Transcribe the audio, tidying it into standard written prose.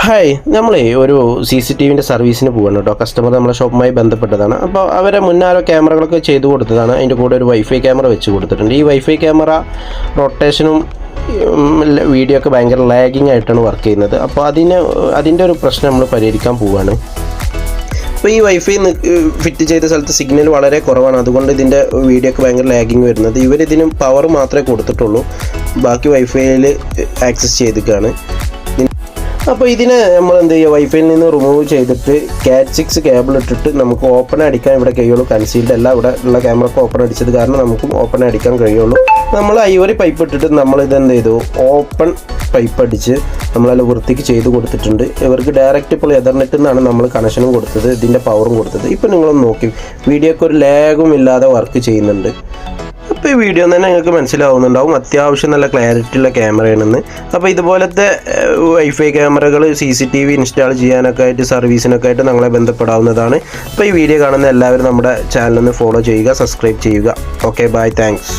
Hi, നമ്മളെ ഒരു CCTV സർവീസിന് പോവാണ് കേട്ടോ. കസ്റ്റമർ നമ്മളെ ഷോപ്പുമായി ബന്ധപ്പെട്ടതാണ്. അപ്പോൾ അവരെ മുന്നാരോ ക്യാമറകളൊക്കെ ചെയ്തു കൊടുത്തതാണ്. അതിൻ്റെ കൂടെ ഒരു വൈഫൈ ക്യാമറ വെച്ച് കൊടുത്തിട്ടുണ്ട്. ഈ വൈഫൈ ക്യാമറ റൊട്ടേഷനും വീഡിയോ ഒക്കെ ഭയങ്കര ലാഗിങ് ആയിട്ടാണ് വർക്ക് ചെയ്യുന്നത്. അപ്പോൾ അതിൻ്റെ ഒരു പ്രശ്നം നമ്മൾ പരിഹരിക്കാൻ പോവുകയാണ്. അപ്പോൾ ഈ വൈഫൈ ഫിറ്റ് ചെയ്ത സ്ഥലത്ത് സിഗ്നൽ വളരെ കുറവാണ്. അതുകൊണ്ട് ഇതിൻ്റെ വീഡിയോ ഒക്കെ ഭയങ്കര ലാഗിങ് വരുന്നത്. ഇവരിതിന് പവർ മാത്രമേ കൊടുത്തിട്ടുള്ളൂ, ബാക്കി വൈഫൈയിൽ ആക്സസ് ചെയ്തിട്ടാണ്. അപ്പോൾ ഇതിനെ നമ്മൾ എന്ത് ചെയ്യുക, വൈഫൈയിൽ നിന്ന് റിമൂവ് ചെയ്തിട്ട് Cat 6 കേബിൾ ഇട്ടിട്ട് നമുക്ക് ഓപ്പൺ അടിക്കാൻ ഇവിടെ കഴിയുള്ളൂ. കൺസീൽഡ് അല്ല, ഇവിടെ ഉള്ള ക്യാമറക്ക് ഓപ്പൺ അടിച്ചത് കാരണം നമുക്കും ഓപ്പൺ അടിക്കാൻ കഴിയുള്ളൂ. നമ്മൾ ഐവറി പൈപ്പ് ഇട്ടിട്ട് നമ്മളിത് എന്ത് ചെയ്തു, ഓപ്പൺ പൈപ്പ് അടിച്ച് നമ്മളെല്ലാം വൃത്തിക്ക് ചെയ്ത് കൊടുത്തിട്ടുണ്ട്. ഇവർക്ക് ഡയറക്റ്റ് ഇപ്പോൾ എതർനെറ്റിൽ നിന്നാണ് നമ്മൾ കണക്ഷനും കൊടുത്തത്, ഇതിൻ്റെ പവറും കൊടുത്തത്. ഇപ്പോൾ നിങ്ങളൊന്ന് നോക്കി, വീഡിയോക്ക് ഒരു ലാഗും ഇല്ലാതെ വർക്ക് ചെയ്യുന്നുണ്ട്. അപ്പോൾ ഈ വീഡിയോ തന്നെ നിങ്ങൾക്ക് മനസ്സിലാവുന്നുണ്ടാവും അത്യാവശ്യം നല്ല ക്ലാരിറ്റി ഉള്ള ക്യാമറയാണെന്ന്. അപ്പോൾ ഇതുപോലത്തെ വൈഫൈ ക്യാമറകൾ CCTV ഇൻസ്റ്റാൾ ചെയ്യാനൊക്കെ ആയിട്ട് സർവീസിനൊക്കെ ആയിട്ട് ഞങ്ങളെ ബന്ധപ്പെടാവുന്നതാണ്. അപ്പോൾ ഈ വീഡിയോ കാണുന്ന എല്ലാവരും നമ്മുടെ ചാനലൊന്ന് ഫോളോ ചെയ്യുക, സബ്സ്ക്രൈബ് ചെയ്യുക. Okay, bye, thanks.